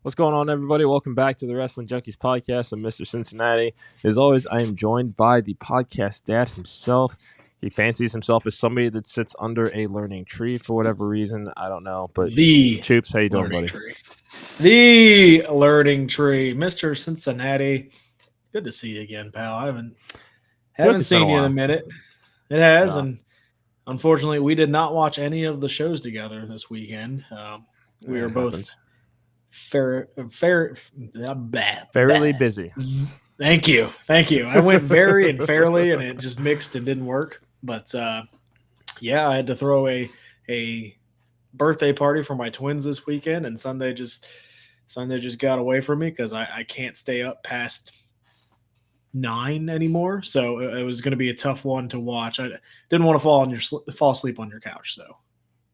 What's going on, everybody? Welcome back to the Wrestling Junkies Podcast. I'm Mr. Cincinnati. As always, I am joined by the podcast dad himself. He fancies himself as somebody that sits under a learning tree for whatever reason. I don't know. But Choops, how you doing, buddy? The learning tree, Mr. Cincinnati. It's good to see you again, pal. I haven't seen you in a minute. It has, and unfortunately, we did not watch any of the shows together this weekend. We are both fairly busy. Thank you. I went very and fairly, and it just mixed and didn't work. But I had to throw a birthday party for my twins this weekend, and Sunday just got away from me because I can't stay up past 9 anymore. So it was going to be a tough one to watch. I didn't want to fall asleep on your couch. So.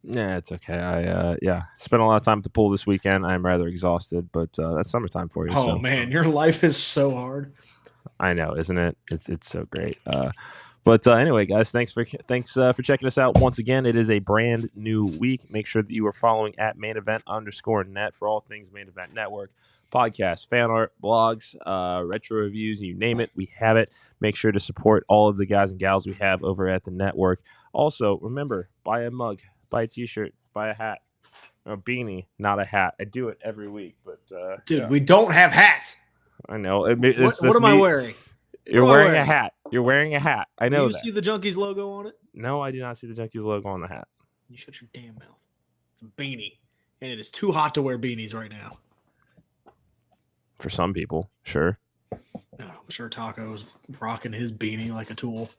Yeah, it's okay. I spent a lot of time at the pool this weekend. I'm rather exhausted, but that's summertime for you. Oh, man, your life is so hard. I know, isn't it? It's so great. But anyway, guys, thanks for checking us out once again. It is a brand new week. Make sure that you are following at @mainevent_net for all things Main Event Network. Podcasts, fan art, blogs, retro reviews, you name it, we have it. Make sure to support all of the guys and gals we have over at the network. Also, remember, buy a mug. Buy a t-shirt, buy a hat, a beanie, not a hat. I do it every week, but dude, we don't have hats. I know. What am I wearing? You're wearing a hat. You're wearing a hat. I know. Do you see the Junkies logo on it? No, I do not see the Junkies logo on the hat. You shut your damn mouth. It's a beanie, and it is too hot to wear beanies right now. For some people, sure. I'm sure Taco's rocking his beanie like a tool.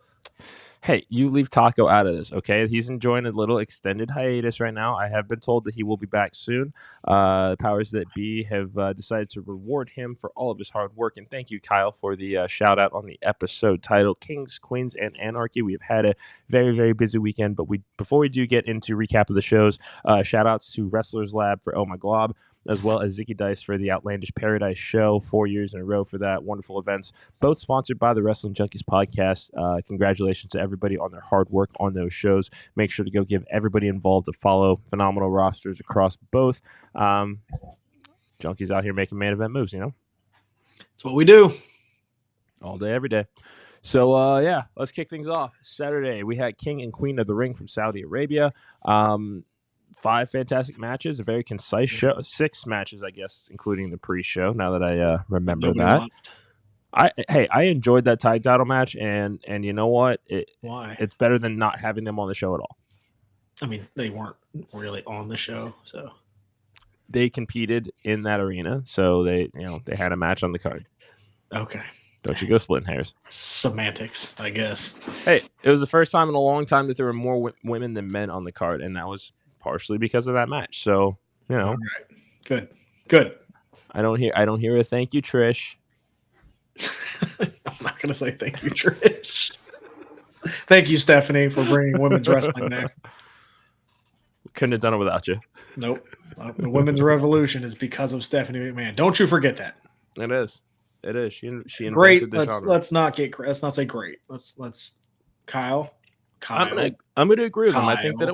Hey, you leave Taco out of this, okay? He's enjoying a little extended hiatus right now. I have been told that he will be back soon. Powers that be have decided to reward him for all of his hard work. And thank you, Kyle, for the shout out on the episode title, Kings, Queens, and Anarchy. We've had a very, very busy weekend. But before we do get into recap of the shows, shout outs to Wrestlers Lab for Oh My Glob, as well as Zicky Dice for the Outlandish Paradise show, 4 years in a row for that. Wonderful events, both sponsored by the Wrestling Junkies Podcast. Congratulations to everybody on their hard work on those shows. Make sure to go give everybody involved a follow. Phenomenal rosters across both. Junkies out here making main event moves, you know? That's what we do. All day, every day. So, let's kick things off. Saturday, we had King and Queen of the Ring from Saudi Arabia. 5 fantastic matches, a very concise show. 6 matches, I guess, including the pre-show, now that I remember that. I enjoyed that tag title match, and you know what? Why? It's better than not having them on the show at all. I mean, they weren't really on the show, so. They competed in that arena, so they had a match on the card. Okay. Don't you go splitting hairs. Semantics, I guess. Hey, it was the first time in a long time that there were more women than men on the card, and that was partially because of that match. So, All right. Good. I don't hear a thank you, Trish. I'm not going to say thank you, Trish. Thank you, Stephanie, for bringing women's wrestling back. Couldn't have done it without you. Nope. The women's revolution is because of Stephanie McMahon. Don't you forget that. It is. She invented great. The genre. Let's not say great. Let's Kyle. I'm gonna agree with him. I think that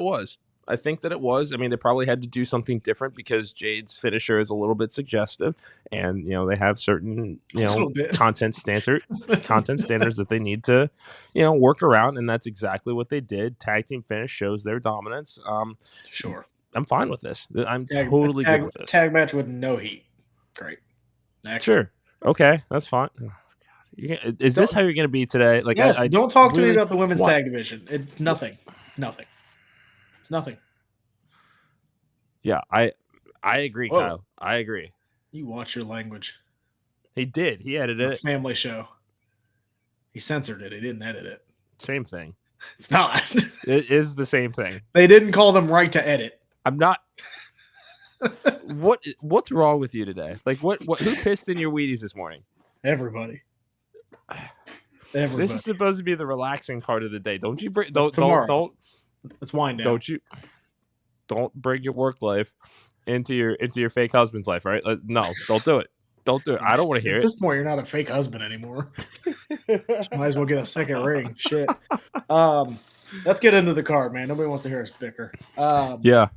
it was. I mean, they probably had to do something different because Jade's finisher is a little bit suggestive, and they have certain content standards that they need to work around, and that's exactly what they did. Tag team finish shows their dominance. Sure, I'm fine with this. I'm totally good with this. Tag match with no heat. Great. Next. Sure. Okay, that's fine. Is this how you're going to be today? Like, yes. Don't talk to me about the women's tag division. It's nothing. It's nothing. Yeah, I agree, Whoa. Kyle. I agree. You watch your language. He did. He edited it. Family show. He censored it. He didn't edit it. Same thing. It's not. It is the same thing. They didn't call them right to edit. I'm not. What's wrong with you today? Like, what? Who pissed in your Wheaties this morning? Everybody. This is supposed to be the relaxing part of the day. Don't you bring? Don't. Let's wind down. Don't bring your work life into your fake husband's life, right? No, don't do it. Don't do it. I don't want to hear it. At this point, you're not a fake husband anymore. Might as well get a second ring. Shit. Let's get into the card, man. Nobody wants to hear us bicker. Yeah.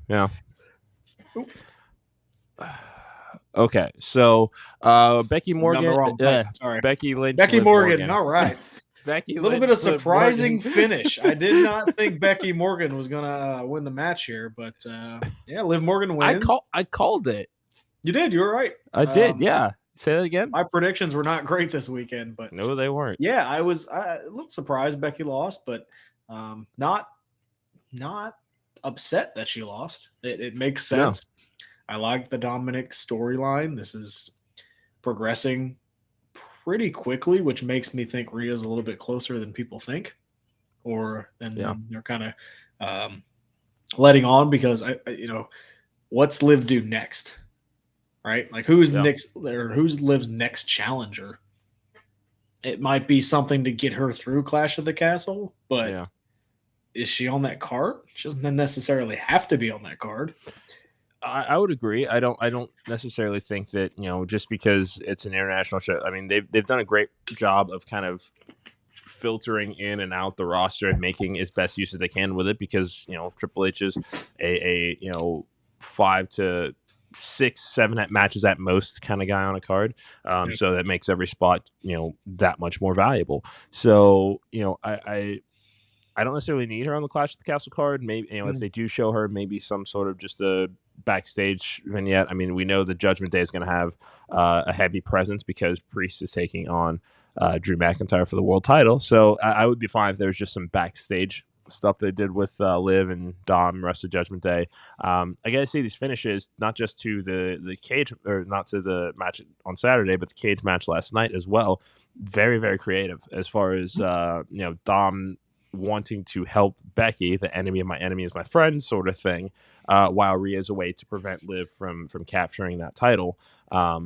Okay, so Becky I'm Morgan, on the wrong pipe. Sorry. Becky Lynch, Becky Liv Morgan. All right. Becky A little Lynch, bit of Liv surprising Morgan. finish. I did not think Becky Morgan was gonna win the match here, but yeah, Liv Morgan wins. I called it. You did. You were right. I did. Yeah. Say that again. My predictions were not great this weekend, but no, they weren't. Yeah, I was a little surprised Becky lost, but not upset that she lost. It makes sense. No. I like the Dominic storyline. This is progressing pretty quickly, which makes me think Rhea's a little bit closer than people think, or than they're kind of letting on, because what's Liv do next, right? Like who's next, or who's Liv's next challenger? It might be something to get her through Clash of the Castle, but is she on that card? She doesn't necessarily have to be on that card. I would agree. I don't necessarily think that, just because it's an international show. I mean, they've done a great job of kind of filtering in and out the roster and making as best use as they can with it, because Triple H is a 5 to 6, 7 matches at most kind of guy on a card. So that makes every spot that much more valuable. So I don't necessarily need her on the Clash of the Castle card. Maybe if they do show her, maybe some sort of just a backstage vignette. I mean, we know the Judgment Day is going to have a heavy presence because Priest is taking on Drew McIntyre for the world title. So I would be fine if there was just some backstage stuff they did with Liv and Dom, rest of Judgment Day. I gotta say, these finishes, not just to the cage, or not to the match on Saturday, but the cage match last night as well. Very, very creative as far as Dom wanting to help Becky, the enemy of my enemy is my friend sort of thing, while Rhea's away to prevent Liv from capturing that title. I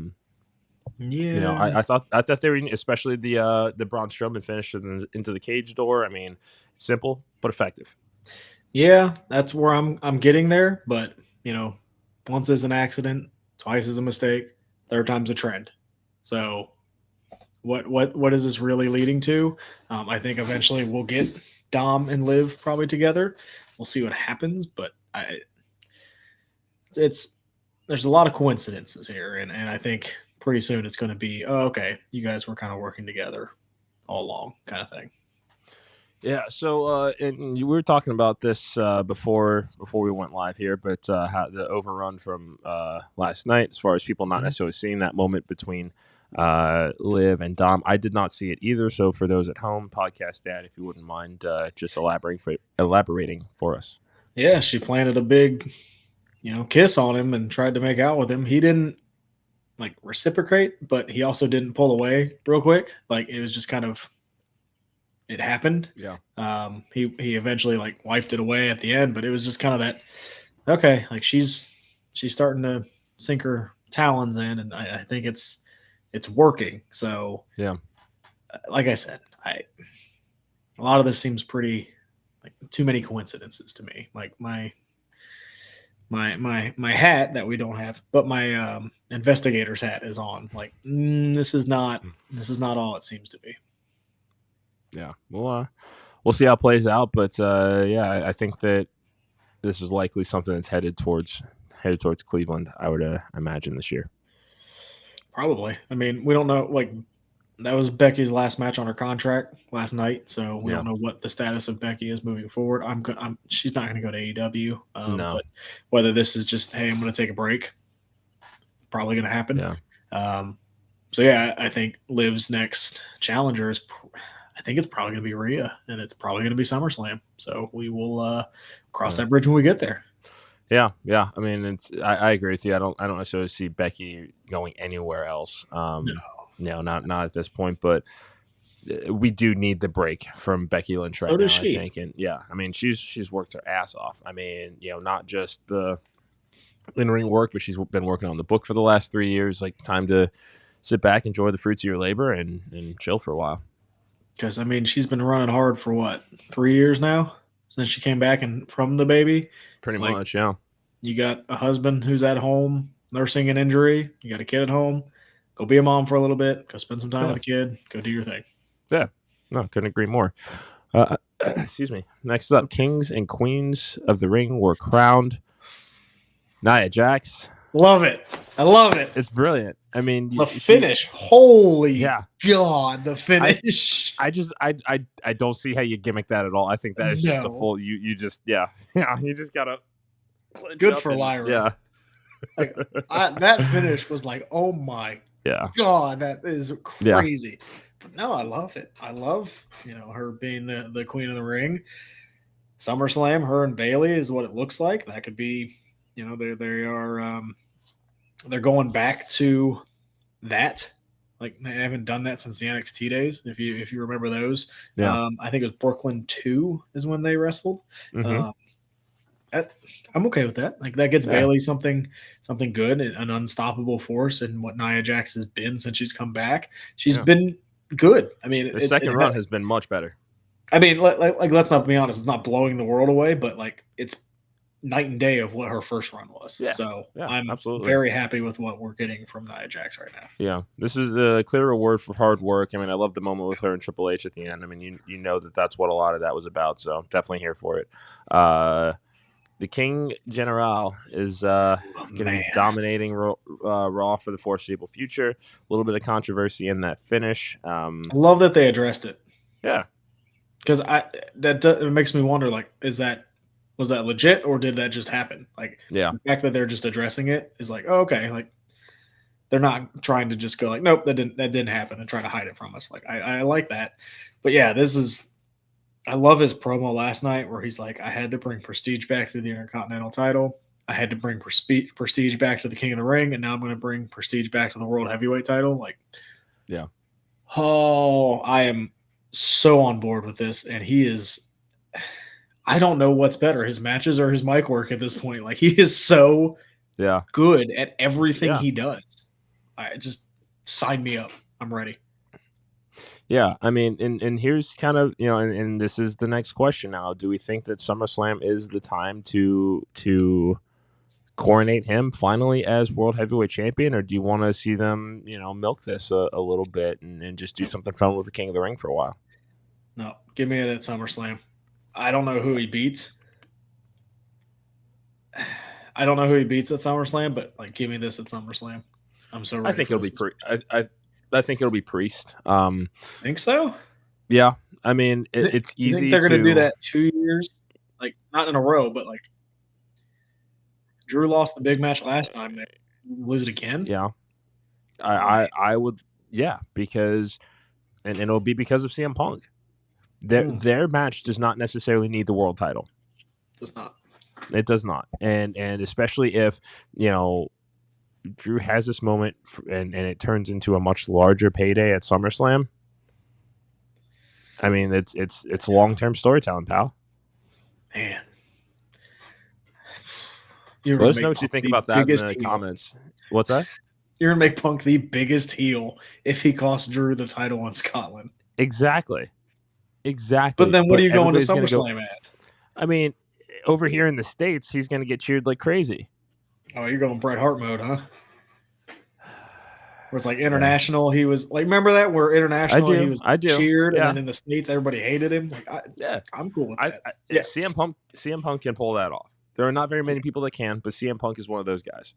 thought they were, especially the Braun Strowman finish into the cage door. I mean, simple but effective. Yeah, that's where I'm getting there. But once is an accident, twice is a mistake, third time's a trend. So what is this really leading to? I think eventually we'll get Dom and Liv probably together. We'll see what happens, but there's a lot of coincidences here, and I think pretty soon it's going to be, okay, you guys were kind of working together all along, kind of thing. Yeah. So, and we were talking about this before we went live here, but how the overrun from last night, as far as people not necessarily seeing that moment between Liv and Dom, I did not see it either. So, for those at home, podcast dad, if you wouldn't mind just elaborating for us. Yeah, she planted a big, kiss on him and tried to make out with him. He didn't reciprocate, but he also didn't pull away real quick. Like, it was just kind of, it happened. Yeah. He eventually wiped it away at the end, but it was just kind of that, okay, she's starting to sink her talons in, and I think it's working. So yeah, like I said, a lot of this seems pretty too many coincidences to me. Like my hat that we don't have, but my investigator's hat is on. This is not all it seems to be. Yeah, we'll see how it plays out, but I think that this is likely something that's headed towards Cleveland, I would imagine, this year. Probably. I mean, we don't know. That was Becky's last match on her contract last night, so we don't know what the status of Becky is moving forward. She's not going to go to AEW. No. But whether this is just, hey, I'm going to take a break, probably going to happen. Yeah. So yeah, I think Liv's next challenger is, I think it's probably going to be Rhea, and it's probably going to be SummerSlam. So we will cross that bridge when we get there. Yeah. I mean, I agree with you. I don't necessarily see Becky going anywhere else. No, not at this point. But we do need the break from Becky Lynch right now, I think. And I mean, she's worked her ass off. I mean, not just the in-ring work, but she's been working on the book for the last 3 years. Time to sit back, enjoy the fruits of your labor, and chill for a while. Because, I mean, she's been running hard for 3 years now since she came back from the baby. Pretty much, yeah. You got a husband who's at home nursing an injury. You got a kid at home. Go be a mom for a little bit. Go spend some time with the kid. Go do your thing. Yeah. No, couldn't agree more. Excuse me. Next up, Kings and Queens of the Ring were crowned. Nia Jax Love it. I love it. It's brilliant. I mean, The finish. Holy God, the finish. I don't see how you gimmick that at all. I think that is just a full. You just you just gotta. Good for Lyra. Yeah. Like, that finish was like, oh my God, that is crazy. Yeah. But no, I love it. I love, her being the queen of the ring. SummerSlam, her and Bayley is what it looks like. That could be, they're going back to that. Like, they haven't done that since the NXT days. If you remember those, I think it was Brooklyn 2 is when they wrestled. Mm-hmm. I'm okay with that. Like, that gets Bayley something good, an unstoppable force, and what Nia Jax has been since she's come back. She's been good. I mean, the second run has been much better. I mean, like let's not be honest. It's not blowing the world away, but like it's night and day of what her first run was. Yeah. So I'm absolutely very happy with what we're getting from Nia Jax right now. Yeah, this is a clear reward for hard work. I mean, I love the moment with her and Triple H at the end. I mean, you know that's what a lot of that was about. So definitely here for it. The King General is going to be dominating Raw for the foreseeable future. A little bit of controversy in that finish. I love that they addressed it. Yeah, because it makes me wonder, like, was that legit or did that just happen? Like, the fact that they're just addressing it is like, oh, okay, like they're not trying to just go like, nope, that didn't happen and try to hide it from us. Like, I like that, but yeah, I love his promo last night where he's like, I had to bring prestige back to the Intercontinental title. I had to bring prestige back to the King of the Ring, and now I'm going to bring prestige back to the World Heavyweight title. Like, yeah. Oh, I am so on board with this, and he is. I don't know what's better, his matches or his mic work at this point. Like, he is so good at everything he does. I just sign me up. I'm ready. Yeah, I mean, and here's kind of, and this is the next question now. Do we think that SummerSlam is the time to coronate him finally as World Heavyweight Champion, or do you want to see them, milk this a little bit and just do something fun with the King of the Ring for a while? No, give me it at SummerSlam. I don't know who he beats. I don't know who he beats at SummerSlam, but like, give me this at SummerSlam. I'm so ready. I think it'll be I think it'll be Priest. Think so? Yeah, I mean, it's easy. You think they're going to do that 2 years, like not in a row, but like Drew lost the big match last time. They lose it again. Yeah, I would. Yeah, because and it'll be because of CM Punk. Their match does not necessarily need the world title. Does not. It does not, and especially if Drew has this moment and it turns into a much larger payday at SummerSlam. I mean, it's long-term storytelling, pal. Man. Let us know what you think about that in the comments. What's that? You're going to make Punk the biggest heel if he costs Drew the title in Scotland. Exactly. But then what are you going to SummerSlam at? I mean, over here in the States, he's going to get cheered like crazy. Oh, you're going Bret Hart mode, huh? Where it's like international, he was like, remember that? Where international, he was cheered, and then in the States, everybody hated him. Like, I'm cool with that. CM Punk can pull that off. There are not very many people that can, but CM Punk is one of those guys.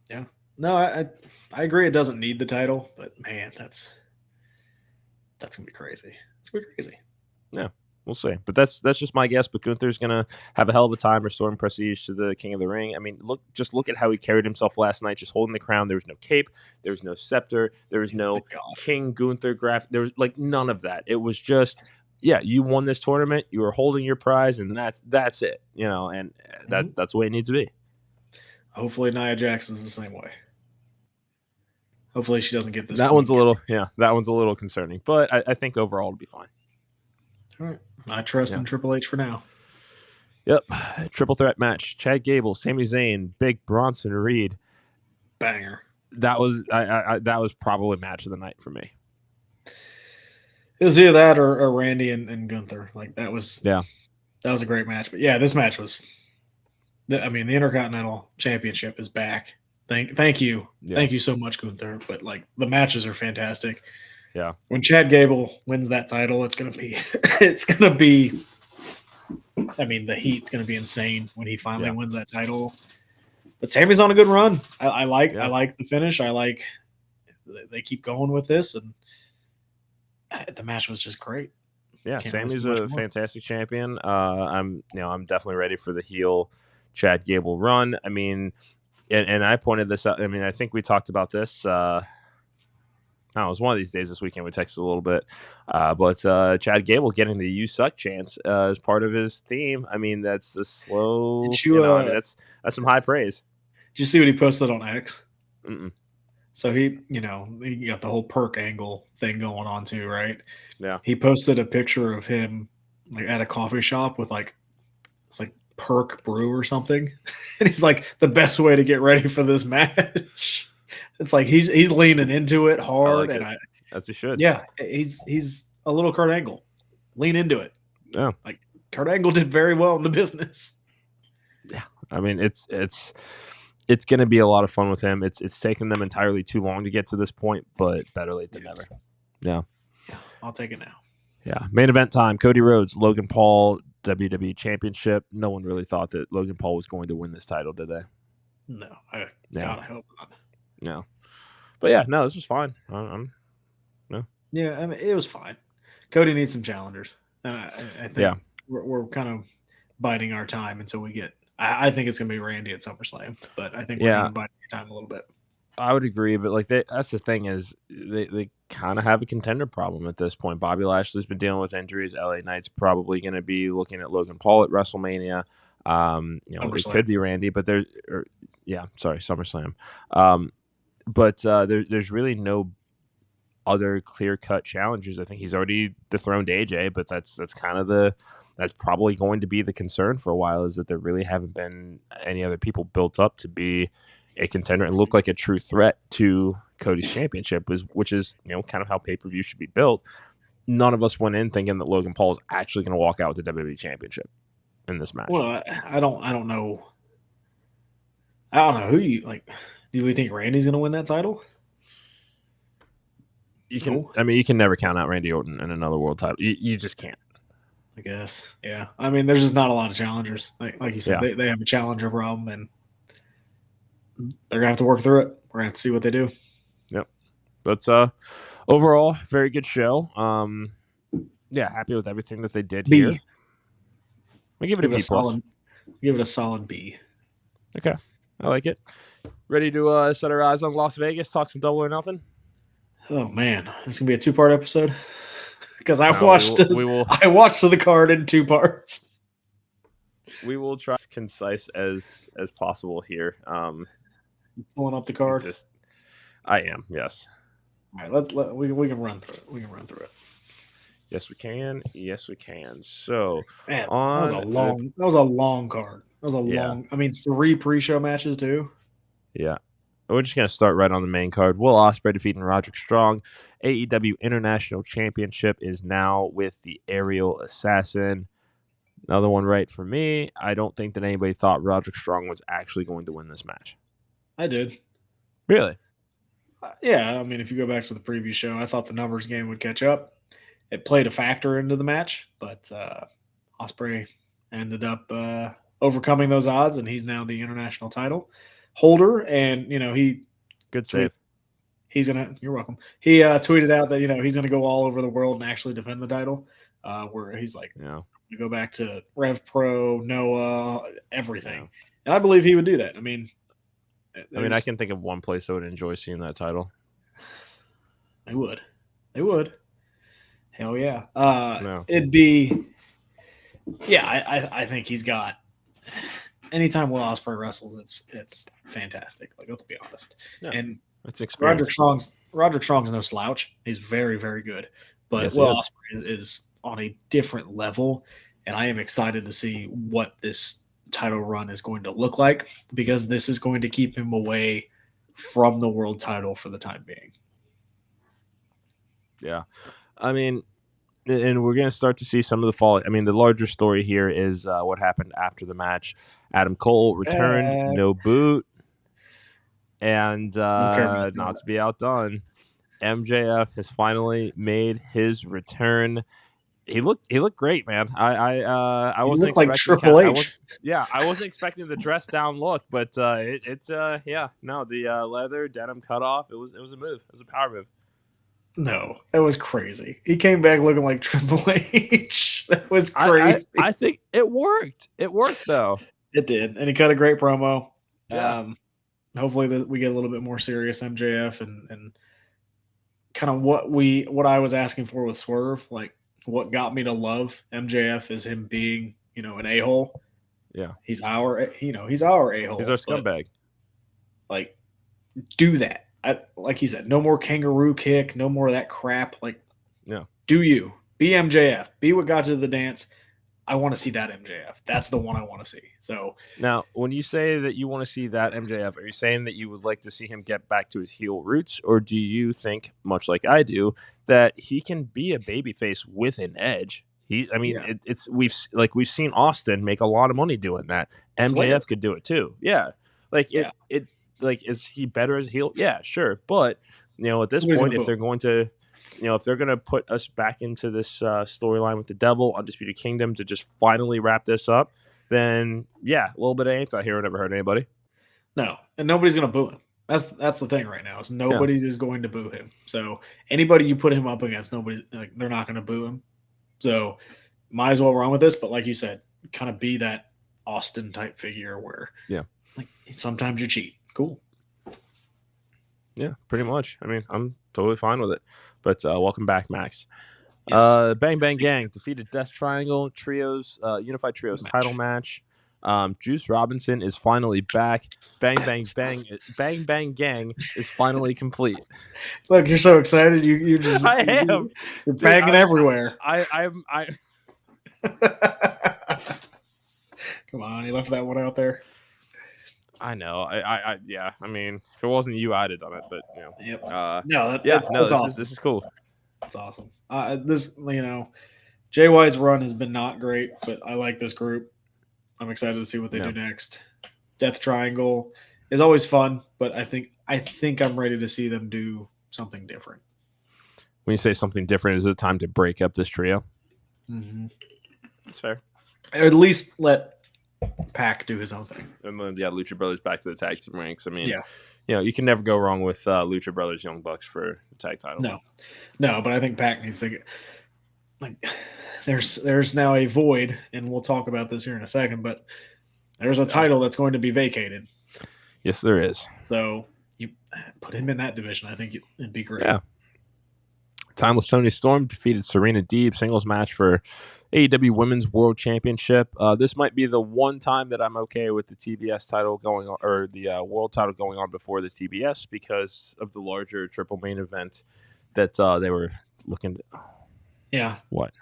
Yeah. No, I agree. It doesn't need the title, but man, that's gonna be crazy. It's gonna be crazy. Yeah. We'll see. But that's just my guess. But Gunther's going to have a hell of a time restoring prestige to the King of the Ring. I mean, look at how he carried himself last night, just holding the crown. There was no cape. There was no scepter. There was no King Gunther graph. There was like none of that. It was just, you won this tournament. You were holding your prize, and that's it. And that's the way it needs to be. Hopefully Nia Jax is the same way. Hopefully she doesn't get this. That one's a little concerning. But I think overall it'll be fine. All right. I trust in Triple H for now. Yep. Triple threat match. Chad Gable, Sami Zayn, Big Bronson Reed. Banger. That was probably match of the night for me. It was either that or Randy and Gunther. Like that was a great match. But yeah, this match was the Intercontinental Championship is back. Thank you. Yeah. Thank you so much, Gunther. But like the matches are fantastic. Yeah. When Chad Gable wins that title, it's gonna be I mean, the heat's gonna be insane when he finally wins that title. But Sammy's on a good run. I like Yeah. I like the finish. I like they keep going with this, and the match was just great. Yeah, Can't really Sammy's say much a more. fantastic champion. I'm definitely ready for the heel Chad Gable run. I mean, and I pointed this out. I mean, I think we talked about this. It was one of these days this weekend. We texted a little bit, but Chad Gable getting the "You Suck" chance as part of his theme. I mean, that's the slow. Did you, I mean, that's some high praise. Did you see what he posted on X? Mm-mm. So he got the whole perk angle thing going on too, right? Yeah. He posted a picture of him like at a coffee shop with it's like perk brew or something, and he's like, the best way to get ready for this match. It's like he's leaning into it hard, as he should. Yeah, he's a little Kurt Angle. Lean into it. Yeah, like Kurt Angle did very well in the business. Yeah, I mean it's going to be a lot of fun with him. It's taken them entirely too long to get to this point, but better late than never. Yeah, I'll take it now. Yeah, main event time: Cody Rhodes, Logan Paul, WWE Championship. No one really thought that Logan Paul was going to win this title, did they? No, God, I hope not. No, but yeah, no, this was fine. Yeah, I mean, it was fine. Cody needs some challengers, and I think we're kind of biding our time until we get. I think it's gonna be Randy at SummerSlam, but I think we're biding our time a little bit. I would agree, but that's the thing is they kind of have a contender problem at this point. Bobby Lashley's been dealing with injuries. LA Knight's probably going to be looking at Logan Paul at WrestleMania. It could be Randy, but SummerSlam. But there's really no other clear-cut challengers. I think he's already dethroned AJ, but that's probably going to be the concern for a while, is that there really haven't been any other people built up to be a contender and look like a true threat to Cody's championship, which is kind of how pay-per-view should be built. None of us went in thinking that Logan Paul is actually going to walk out with the WWE championship in this match. Well, I don't know. I don't know who you like. Do we think Randy's going to win that title? You can never count out Randy Orton in another world title. You just can't. I guess. Yeah. I mean, there's just not a lot of challengers. Like you said, they have a challenger problem, and they're gonna have to work through it. We're gonna have to see what they do. Yep. But overall, very good show. Happy with everything that they did here. We give it a B+. Give it a solid B. Okay, I like it. Ready to set our eyes on Las Vegas? Talk some Double or Nothing. Oh man, this is gonna be a 2-part episode because I watched the card in 2 parts. We will try as concise as possible here. Pulling up the card. I am, yes. All right, we can run through it. Yes, we can. So, man, that was a long card. That was a long. I mean, 3 pre-show matches too. Yeah. We're just going to start right on the main card. Will Ospreay defeating Roderick Strong. AEW International Championship is now with the Aerial Assassin. Another one right for me. I don't think that anybody thought Roderick Strong was actually going to win this match. I did. Really? Yeah. I mean, if you go back to the previous show, I thought the numbers game would catch up. It played a factor into the match, but Ospreay ended up overcoming those odds, and he's now the international title holder. And good save. You're welcome. He tweeted out that he's gonna go all over the world and actually defend the title. Where he's like, you go back to Rev Pro, Noah, everything, and I believe he would do that. I mean, I can think of one place I would enjoy seeing that title. They would. Hell yeah. It'd be. Yeah, I think he's got. Anytime Will Ospreay wrestles, it's fantastic. Like, let's be honest. Yeah, and it's experience. Roderick Strong's no slouch. He's very, very good. But yes, Will Ospreay is on a different level, and I am excited to see what this title run is going to look like, because this is going to keep him away from the world title for the time being. Yeah. I mean, and we're going to start to see some of the fall. I mean, the larger story here is what happened after the match. Adam Cole returned, no boot, and not to be outdone, MJF has finally made his return. He looked great, man. I He wasn't looked like expecting Triple H. I wasn't expecting the dress down look, but the leather denim cutoff, it was a move. It was a power move. No, that was crazy. He came back looking like Triple H. That was crazy. I think it worked. It worked though. It did, and he cut a great promo. Yeah. Hopefully we get a little bit more serious MJF and kind of what I was asking for with Swerve. Like what got me to love MJF is him being, an a-hole. Yeah. He's our a-hole. He's our scumbag. Like, do that. Like he said, no more kangaroo kick, no more of that crap. Like, yeah. Do you be MJF? Be what got you to the dance. I want to see that MJF. That's the one I want to see. So now, when you say that you want to see that MJF, are you saying that you would like to see him get back to his heel roots, or do you think, much like I do, that he can be a babyface with an edge? We've seen Austin make a lot of money doing that. MJF could do it too. Yeah, is he better as a heel? Yeah, sure. But at this point, if they're going to put us back into this storyline with the Devil, Undisputed Kingdom to just finally wrap this up, then yeah, a little bit of anti-hero never hurt anybody. No, and nobody's going to boo him. That's the thing right now. Is nobody is going to boo him. So anybody you put him up against, they're not going to boo him. So might as well run with this. But like you said, kind of be that Austin type figure where sometimes you cheat. Cool. Yeah, pretty much. I mean, I'm totally fine with it. But welcome back, Max. Yes. Bang Bang Gang defeated Death Triangle Trios, Unified Trios title match. Juice Robinson is finally back. Bang Bang Gang is finally complete. Look, you're so excited. You just I am. You're banging everywhere. I'm. Come on, you left that one out there. I know. I mean, if it wasn't you, I'd have done it. But Yep. This is cool. It's awesome. Jay White's run has been not great, but I like this group. I'm excited to see what they do next. Death Triangle is always fun, but I think I'm ready to see them do something different. When you say something different, is it time to break up this trio? Mm-hmm. That's fair. Or at least let Pac do his own thing. And then, Lucha Brothers back to the tag team ranks. I mean, you can never go wrong with Lucha Brothers, Young Bucks for the tag title. No, but I think Pac needs to get, there's now a void, and we'll talk about this here in a second, but there's a title that's going to be vacated. Yes, there is. So you put him in that division. I think it'd be great. Yeah. Timeless Toni Storm defeated Serena Deeb singles match for AEW Women's World Championship. This might be the one time that I'm okay with the TBS title going on, or the world title going on before the TBS, because of the larger triple main event that they were looking to. Yeah. What?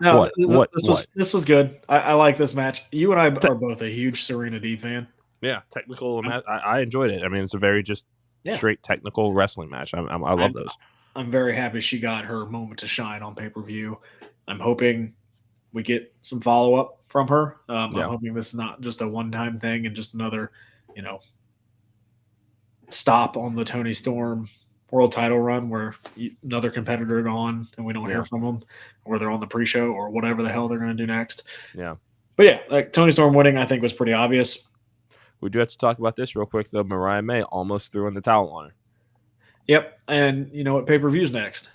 This was good. I like this match. You and I are both a huge Serena Deeb fan. Yeah, technical match. I enjoyed it. I mean, it's a very just straight technical wrestling match. I love those. I'm very happy she got her moment to shine on pay-per-view. I'm hoping we get some follow-up from her. I'm hoping this is not just a one-time thing and just another, stop on the Toni Storm world title run where another competitor gone and we don't hear from them, or they're on the pre-show or whatever the hell they're going to do next. Yeah. But Toni Storm winning, I think, was pretty obvious. We do have to talk about this real quick, though. Mariah May almost threw in the towel on her. Yep. And you know what pay-per-view's next?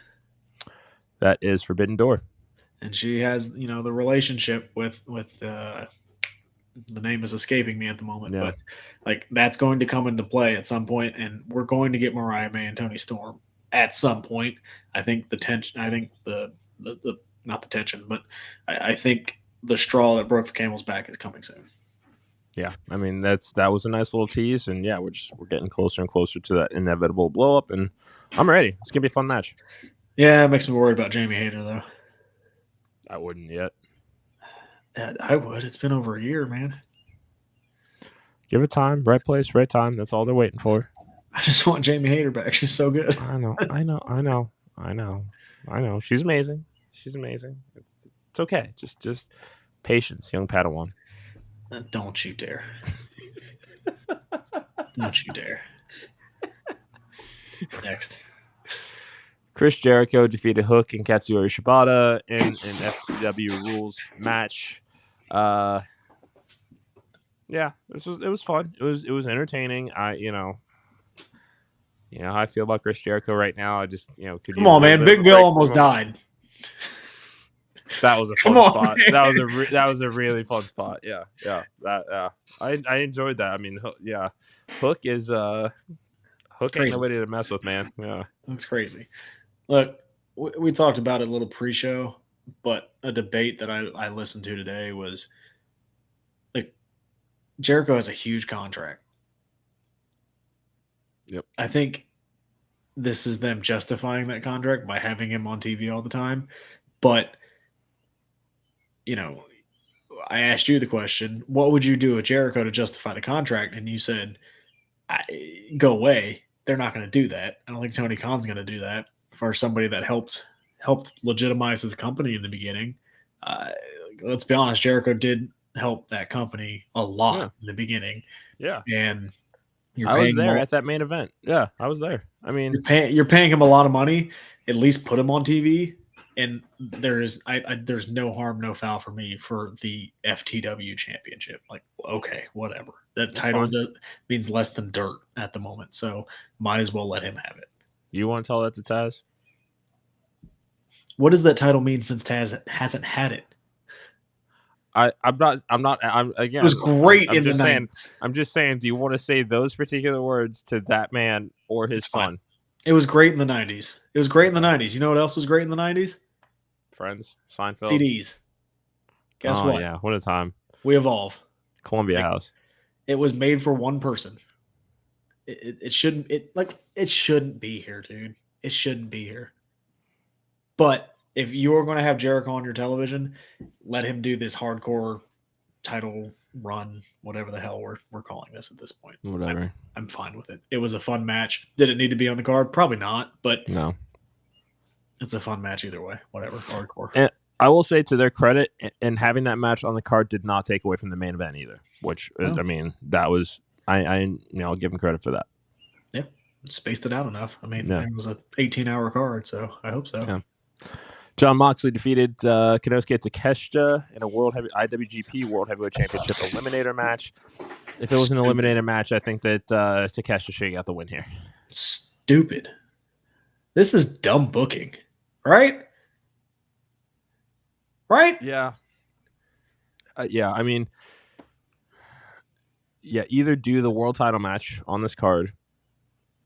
That is Forbidden Door. And she has, the relationship with the name is escaping me at the moment, but that's going to come into play at some point, and we're going to get Mariah May and Toni Storm at some point. I think the tension, not the tension, but I think the straw that broke the camel's back is coming soon. Yeah, I mean that was a nice little tease, and we're getting closer and closer to that inevitable blow up, and I'm ready. It's gonna be a fun match. Yeah, it makes me worried about Jamie Hayter though. I wouldn't yet. I would. It's been over a year, man. Give it time, right place, right time. That's all they're waiting for. I just want Jamie Hayter back. She's so good. I know. She's amazing. It's okay. Just patience, young Padawan. Don't you dare. Don't you dare. Next. Chris Jericho defeated Hook and Katsuyori Shibata in an FTW rules match. Yeah, it was fun. It was entertaining. You know how I feel about Chris Jericho right now. I just could Come on, man. Big Bill almost died. That was a fun spot. Man. That was a really fun spot. Yeah. I enjoyed that. I mean, Hook is Hook ain't nobody to mess with, man. Yeah, looks crazy. Look, we talked about it a little pre-show, but a debate that I listened to today was like Jericho has a huge contract. Yep. I think this is them justifying that contract by having him on TV all the time. But, I asked you the question, what would you do with Jericho to justify the contract? And you said, go away. They're not going to do that. I don't think Tony Khan's going to do that for somebody that helped legitimize his company in the beginning. Let's be honest, Jericho did help that company a lot in the beginning. Yeah. And I was there at that main event. Yeah, I was there. I mean, you're paying him a lot of money. At least put him on TV. And there's no harm, no foul for me for the FTW championship. Like, okay, whatever. That title means less than dirt at the moment, so might as well let him have it. You want to tell that to Taz? What does that title mean since Taz hasn't had it? I'm again. It was great in the 90s. I'm just saying. Do you want to say those particular words to that man or his son? It was great in the 90s. It was great in the 90s. You know what else was great in the 90s? Friends, Seinfeld, CDs. Guess what? Yeah, what a time. We evolve. Columbia House. It was made for one person. It shouldn't be here, dude. It shouldn't be here. But if you're going to have Jericho on your television, let him do this hardcore title run, whatever the hell we're calling this at this point. Whatever. I'm fine with it. It was a fun match. Did it need to be on the card? Probably not, but no. It's a fun match either way. Whatever. Hardcore. And I will say to their credit, and having that match on the card did not take away from the main event either, which, I mean, that was, I'll give them credit for that. Yeah. Spaced it out enough. I mean, it was an 18-hour card, so I hope so. Yeah. John Moxley defeated Konosuke Takeshita in a IWGP World Heavyweight Championship Eliminator match. If it was an Eliminator match, I think that Takeshita should have got the win here. Stupid. This is dumb booking, right? Right? Yeah. I mean, either do the world title match on this card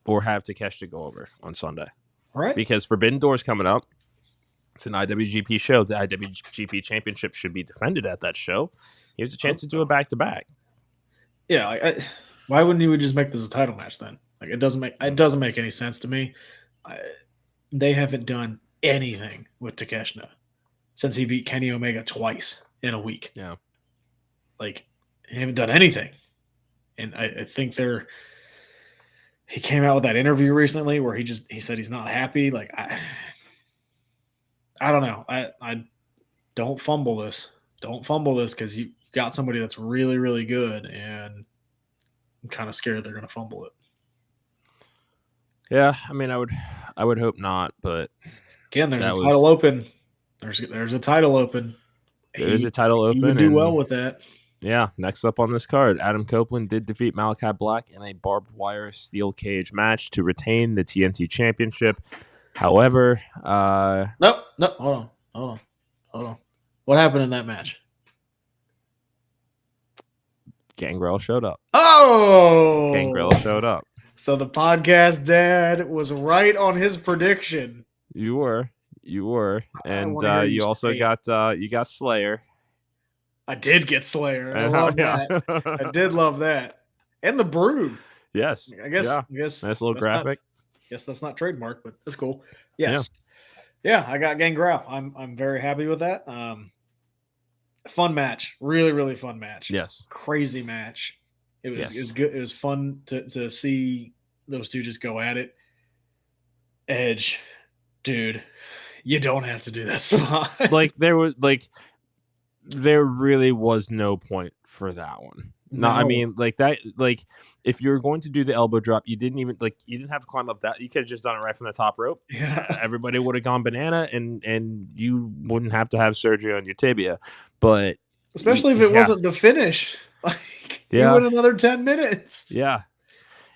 or have Takeshita go over on Sunday. Right. Because Forbidden Door's coming up. It's an IWGP show. The IWGP Championship should be defended at that show. Here's a chance to do a back-to-back. Yeah, why wouldn't you just make this a title match then? Like, it doesn't make any sense to me. They haven't done anything with Takeshita since he beat Kenny Omega twice in a week. Yeah, like they haven't done anything, and I think he came out with that interview recently where he said he's not happy. Like I don't know. I don't fumble this. Don't fumble this because you got somebody that's really, really good, and I'm kind of scared they're going to fumble it. Yeah, I mean, I would hope not, but again, there's a title open. There's a title open. There's a title open. You would do well with that. Yeah. Next up on this card, Adam Copeland did defeat Malakai Black in a barbed wire steel cage match to retain the TNT Championship. However, no, hold on. What happened in that match? Gangrel showed up. Oh! Gangrel showed up. So the podcast dad was right on his prediction. You were. And you also got Slayer. I did get Slayer. I love that. I did love that. And the Brood. Yes. I guess nice little graphic. Guess that's not trademarked, but that's cool. Yes. Yeah, I got Gangrel. I'm very happy with that. Fun match. Really, really fun match. Yes. Crazy match. It was good. It was fun to see those two just go at it. Edge, dude, you don't have to do that spot. There really was no point for that one. No, I mean like that. Like if you're going to do the elbow drop, you didn't have to climb up that. You could have just done it right from the top rope. Yeah. Everybody would have gone banana, and you wouldn't have to have surgery on your tibia. But especially if it wasn't the finish, like you went another 10 minutes. Yeah,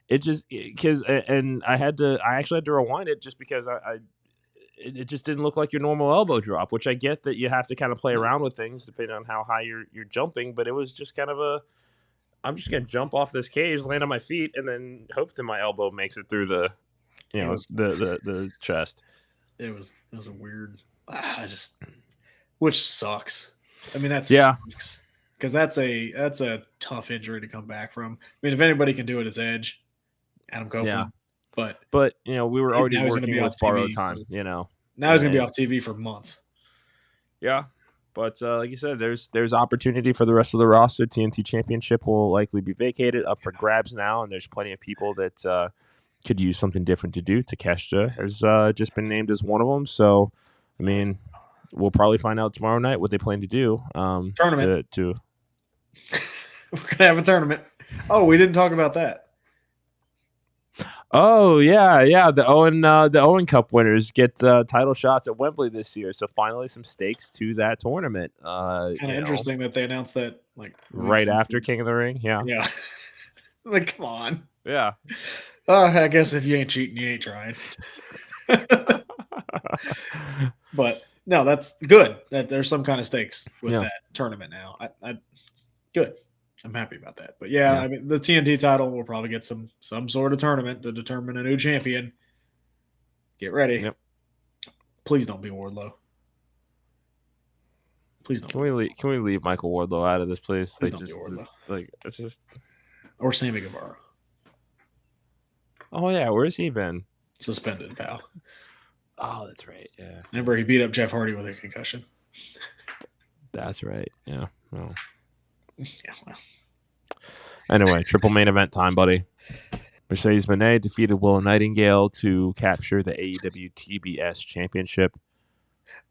it just because and I actually had to rewind it just because it just didn't look like your normal elbow drop, which I get that you have to kind of play around with things depending on how high you're jumping, but it was just kind of I'm just gonna jump off this cage, land on my feet, and then hope that my elbow makes it through the chest. It was a weird. Which sucks. I mean sucks because that's a tough injury to come back from. I mean, if anybody can do it, it's Edge, Adam Copeland. Yeah. But we were already working with borrowed time. Now he's gonna be off TV for months. Yeah. But like you said, there's opportunity for the rest of the roster. TNT Championship will likely be vacated, up for grabs now, and there's plenty of people that could use something different to do. Takeshita has just been named as one of them. So, I mean, we'll probably find out tomorrow night what they plan to do. Tournament. We're gonna have a tournament. Oh, we didn't talk about that. Oh yeah. The Owen Cup winners get title shots at Wembley this year. So finally, some stakes to that tournament. Kind of interesting that they announced that like right after King of the Ring. Yeah. Yeah. Like, come on. Yeah. I guess if you ain't cheating, you ain't trying. But no, that's good that there's some kind of stakes with that tournament now. I good. I'm happy about that. But yeah, I mean, the TNT title will probably get some sort of tournament to determine a new champion. Get ready. Yep. Please don't be Wardlow. Please don't. Can we leave Michael Wardlow out of this, please? It's just or Sammy Guevara. Oh yeah, where's he been? Suspended, pal. Oh, that's right. Yeah. Remember, he beat up Jeff Hardy with a concussion. That's right. Yeah. Well. Yeah. Well. Anyway, triple main event time, buddy. Mercedes Moné defeated Willow Nightingale to capture the AEW TBS Championship.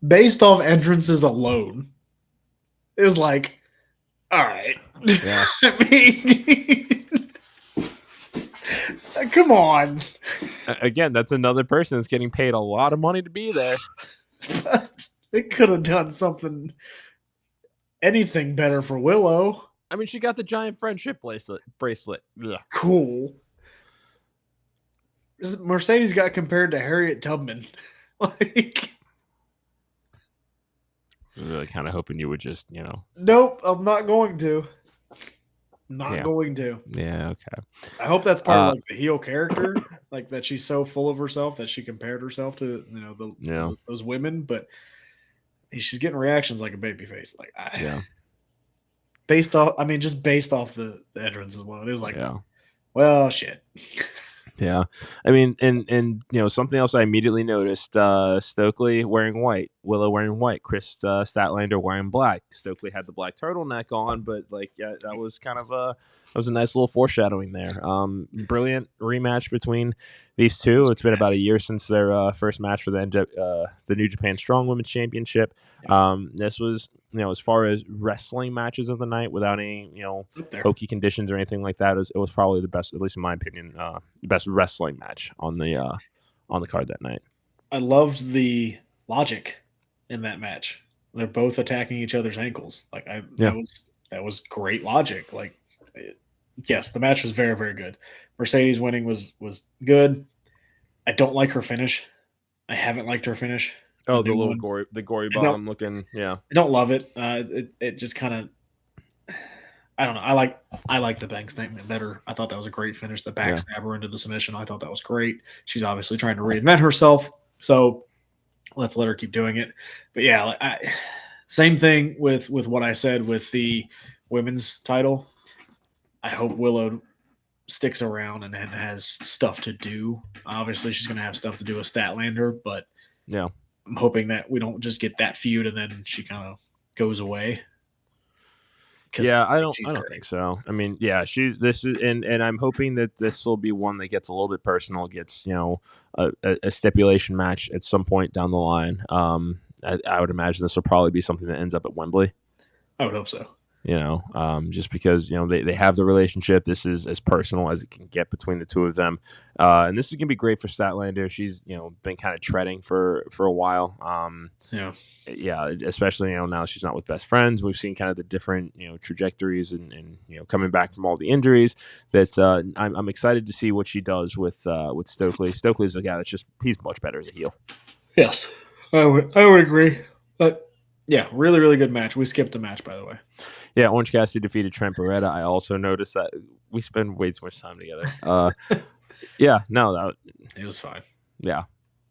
Based off entrances alone, it was like, all right. Yeah. I mean, come on. Again, that's another person that's getting paid a lot of money to be there. They could have done anything better for Willow. I mean, she got the giant friendship bracelet. Ugh. Cool. Mercedes got compared to Harriet Tubman. Like, I'm really kind of hoping you would just, Nope, I'm not going to. Going to. Yeah, okay. I hope that's part of like the heel character, like that she's so full of herself that she compared herself to those women, but she's getting reactions like a baby face. Like, based off the entrances alone, it was like, well, shit. Yeah, I mean, and something else I immediately noticed: Stokely wearing white, Willow wearing white, Chris Statlander wearing black. Stokely had the black turtleneck on, but that was kind of a nice little foreshadowing there. Brilliant rematch between these two. It's been about a year since their first match for the New Japan Strong Women's Championship. This was, as far as wrestling matches of the night, without any, hokey conditions or anything like that, it was probably the best, at least in my opinion, the best wrestling match on the card that night. I loved the logic in that match. They're both attacking each other's ankles. That was great logic. Like, yes, the match was very, very good. Mercedes winning was good. I don't like her finish. I haven't liked her finish. Oh, the little gory bomb looking. Yeah, I don't love it. It just kind of. I don't know. I like the bank statement better. I thought that was a great finish. The backstabber into the submission. I thought that was great. She's obviously trying to reinvent herself. So let's let her keep doing it. But yeah, same thing with what I said with the women's title. I hope Willow sticks around and has stuff to do. Obviously, she's going to have stuff to do with Statlander, but yeah, I'm hoping that we don't just get that feud and then she kind of goes away. Yeah, I don't think so. I mean, yeah, and I'm hoping that this will be one that gets a little bit personal, gets a stipulation match at some point down the line. I would imagine this will probably be something that ends up at Wembley. I would hope so. Just because, they have the relationship. This is as personal as it can get between the two of them. And this is going to be great for Statlander. She's, been kind of treading for a while. Yeah, especially, now she's not with best friends. We've seen kind of the different, trajectories and coming back from all the injuries that I'm excited to see what she does with Stokely. Stokely's a guy he's much better as a heel. Yes, I would agree. But yeah, really, really good match. We skipped a match, by the way. Yeah, Orange Cassidy defeated Trent Beretta. I also noticed that we spend way too much time together. It was fine. Yeah.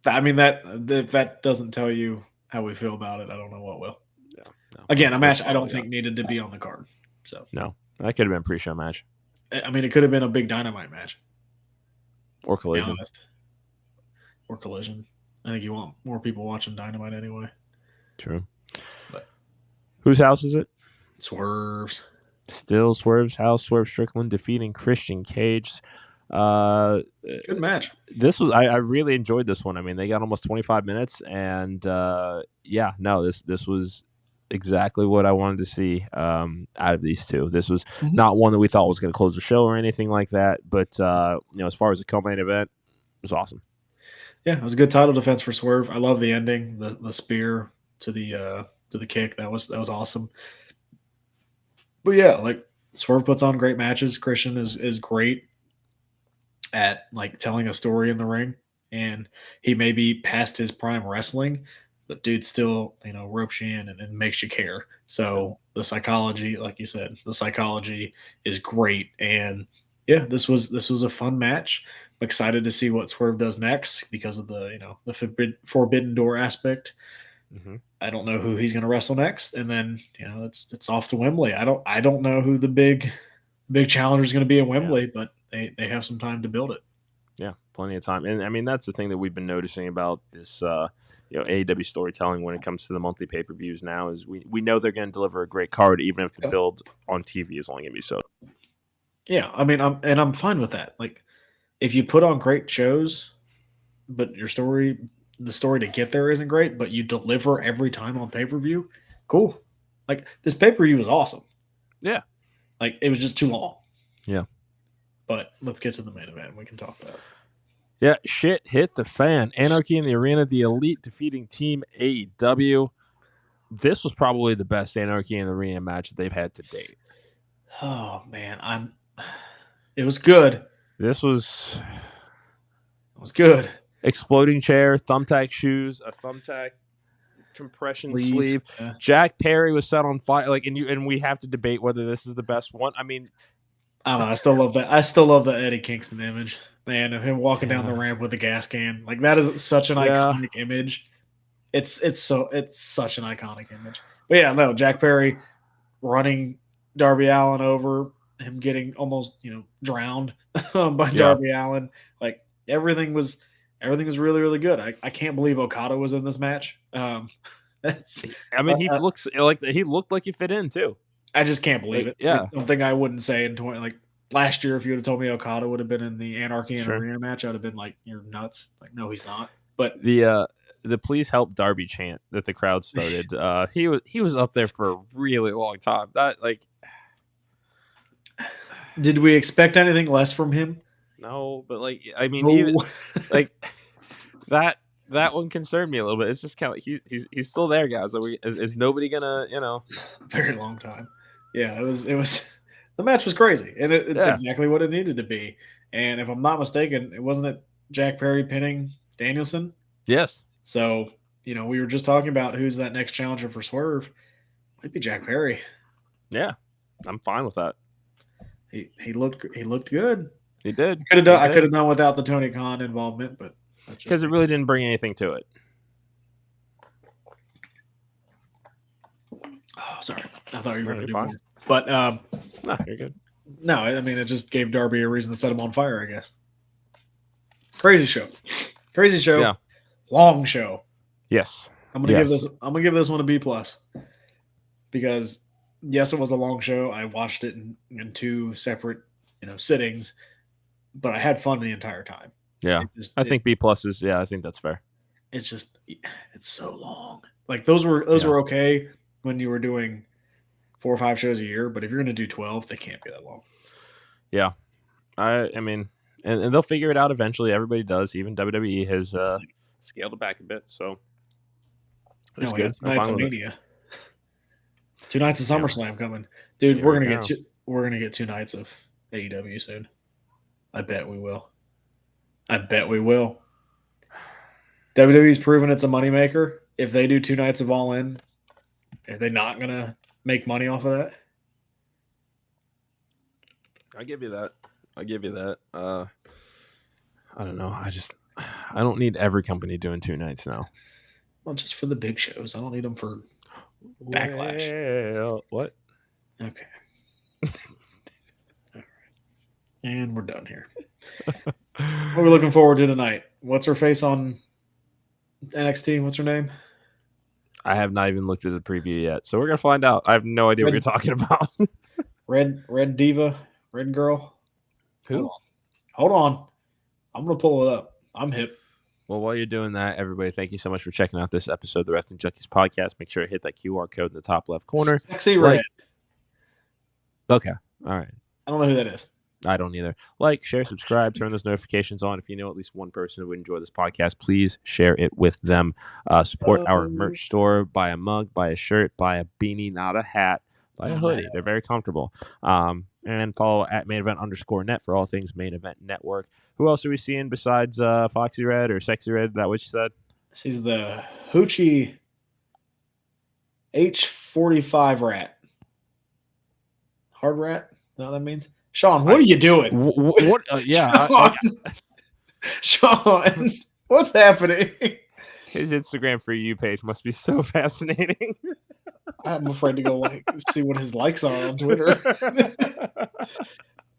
I mean, that doesn't tell you how we feel about it. I don't know what will. Yeah, no. Again, a match I don't think needed to be on the card. So no, that could have been a pre-show match. I mean, it could have been a big Dynamite match. Or Collision. Or Collision. I think you want more people watching Dynamite anyway. True. But whose house is it? Swerve's. Still Swerve's house. Swerve Strickland defeating Christian Cage. Good match. This was I really enjoyed this one. I mean, they got almost 25 minutes, and this was exactly what I wanted to see out of these two. This was not one that we thought was going to close the show or anything like that, but as far as the co-main event, it was awesome. Yeah, it was a good title defense for Swerve. I love the ending, the spear to the kick. That was awesome. But yeah, like Swerve puts on great matches. Christian is great at like telling a story in the ring, and he may be past his prime wrestling, but dude still ropes you in and makes you care. So the psychology, like you said, the psychology is great. And yeah, this was a fun match. I'm excited to see what Swerve does next because of the forbidden door aspect. Mm-hmm. I don't know who he's going to wrestle next, and then it's off to Wembley. I don't know who the big challenger is going to be in Wembley, but they have some time to build it. Yeah, plenty of time. And I mean, that's the thing that we've been noticing about this AEW storytelling when it comes to the monthly pay-per-views now is we know they're going to deliver a great card, even if the build on TV is only going to be so. Yeah, I mean, I'm fine with that. Like, if you put on great shows, but the story to get there isn't great, but you deliver every time on pay-per-view, cool. Like, this pay-per-view was awesome. Yeah. Like, it was just too long. Yeah. But let's get to the main event. We can talk about it. Yeah, shit hit the fan. Anarchy in the Arena, the Elite defeating Team AEW. This was probably the best Anarchy in the Arena match that they've had to date. Oh, man. It was good. This was... It was good. Exploding chair, thumbtack shoes, a thumbtack compression sleeve. Yeah. Jack Perry was set on fire. And we have to debate whether this is the best one. I mean... I don't know. I still love that. I still love the Eddie Kingston image, man, of him walking down the ramp with a gas can. Like, that is such an iconic image. It's such an iconic image. But yeah, no, Jack Perry running Darby Allin over, him getting almost drowned by Darby Allin. Like, everything was really, really good. I can't believe Okada was in this match. He looked like he fit in too. I just can't believe it. Yeah. It's something I wouldn't say in last year. If you would have told me Okada would have been in the Anarchy and Arena match, I would have been like, "You're nuts!" Like, no, he's not. But the "Please help Darby" chant that the crowd started. He was up there for a really long time. Did we expect anything less from him? No, but even that one concerned me a little bit. It's just kind of he's still there, guys. Is nobody gonna Very long time. Yeah, it was. The match was crazy, and it's exactly what it needed to be. And if I'm not mistaken, wasn't it Jack Perry pinning Danielson? Yes. So we were just talking about who's that next challenger for Swerve. Might be Jack Perry. Yeah, I'm fine with that. He looked good. He did. I could have done without the Tony Khan involvement, but because it really didn't bring anything to it. Oh, sorry. I thought you were going to do fine. More. But no, you're good. No, I mean, it just gave Darby a reason to set him on fire, I guess. Crazy show. Yeah. Long show. Yes. I'm gonna give this one a B+, because yes, it was a long show. I watched it in two separate sittings, but I had fun the entire time. Yeah, I think B+ is. Yeah, I think that's fair. It's just it's so long. Like those were okay when you were doing 4 or 5 shows a year, but if you're going to do 12, they can't be that long. Yeah. I mean, and they'll figure it out eventually. Everybody does. Even WWE has scaled it back a bit, so it's good. 2 nights of Mania. 2 nights of SummerSlam coming. Dude, we're going to get 2 nights of AEW soon. I bet we will. WWE's proven it's a moneymaker. If they do 2 nights of All In, are they not going to make money off of that? I give you that. I don't know. I don't need every company doing 2 nights now. Well, just for the big shows. I don't need them for Backlash. Well, what? Okay. All right. And we're done here. What are we looking forward to tonight? What's her face on NXT? What's her name? I have not even looked at the preview yet, so we're gonna find out. I have no idea what you're talking about. Red Diva, Red Girl. Who? Hold on. I'm gonna pull it up. I'm hip. Well, while you're doing that, everybody, thank you so much for checking out this episode of the Wrestling Junkies Podcast. Make sure to hit that QR code in the top left corner. Sexy Red. Okay. All right. I don't know who that is. I don't either. Like, share, subscribe, turn those notifications on. If you know at least one person who would enjoy this podcast, please share it with them. Support our merch store. Buy a mug, buy a shirt, buy a beanie, not a hat. Buy a hoodie. They're very comfortable. And follow at @mainevent_net for all things Main Event Network. Who else are we seeing besides Foxy Red or Sexy Red? That what you said? She's the Hoochie H45 rat. Hard rat? Know what that means? Sean, what are you doing? What? Yeah. Sean, what's happening? His Instagram For You page must be so fascinating. I'm afraid to go see what his likes are on Twitter.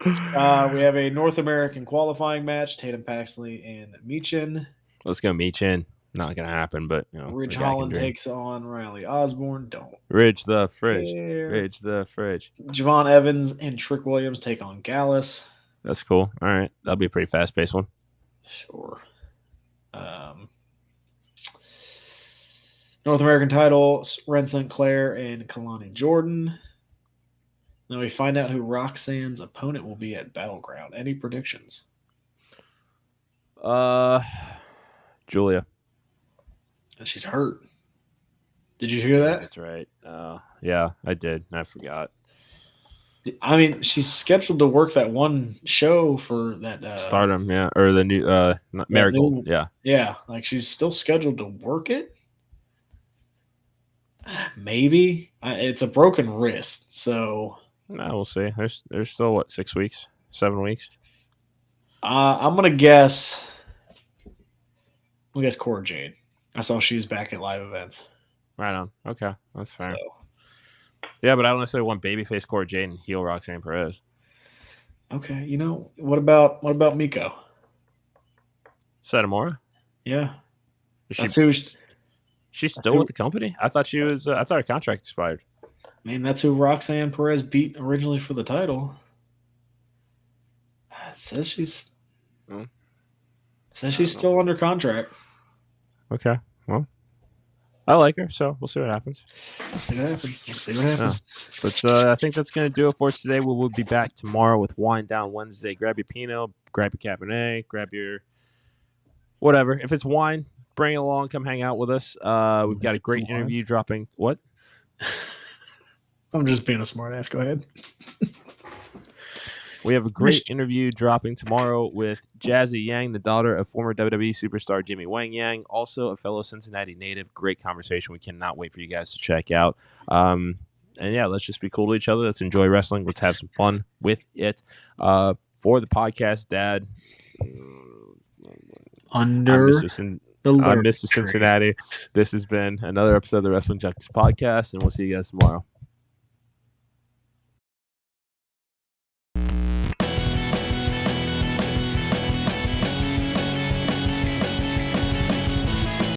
We have a North American qualifying match: Tatum Paxley and Michin. Let's go Michin. Not gonna happen, but Ridge Holland takes on Riley Osborne. Ridge the fridge. Ridge the fridge. Javon Evans and Trick Williams take on Gallus. That's cool. All right, that'll be a pretty fast-paced one. Sure. North American title: Ren St. Clair and Kalani Jordan. Now we find out who Roxanne's opponent will be at Battleground. Any predictions? Julia. She's hurt. Did you hear that? That's right. Yeah, I did. I forgot. I mean, she's scheduled to work that one show for that Stardom, yeah, or the new Marigold, yeah. Like she's still scheduled to work it. Maybe it's a broken wrist, so we'll see. There's still 6 weeks, 7 weeks. I'm gonna guess. I guess Cora Jade. I saw she was back at live events. Right on. Okay, that's fair. So. Yeah, but I don't necessarily want babyface Cora Jade and heel Roxanne Perez. Okay, what about Miko? Satomura? Yeah. She's still with the company? I thought she was. I thought her contract expired. I mean, that's who Roxanne Perez beat originally for the title. It says she's. Says she's still under contract. Okay, well, I like her, so we'll see what happens. We'll see what happens. But I think that's going to do it for us today. We will be back tomorrow with Wind Down Wednesday. Grab your Pinot, grab your Cabernet, grab your whatever. If it's wine, bring it along. Come hang out with us. We've got a great interview dropping. What? I'm just being a smart ass. Go ahead. We have a great interview dropping tomorrow with Jazzy Yang, the daughter of former WWE superstar Jimmy Wang Yang, also a fellow Cincinnati native. Great conversation. We cannot wait for you guys to check out. And yeah, let's just be cool to each other. Let's enjoy wrestling. Let's have some fun with it. For the podcast, Dad. I'm Mr. Cincinnati. This has been another episode of the Wrestling Junkies Podcast, and we'll see you guys tomorrow.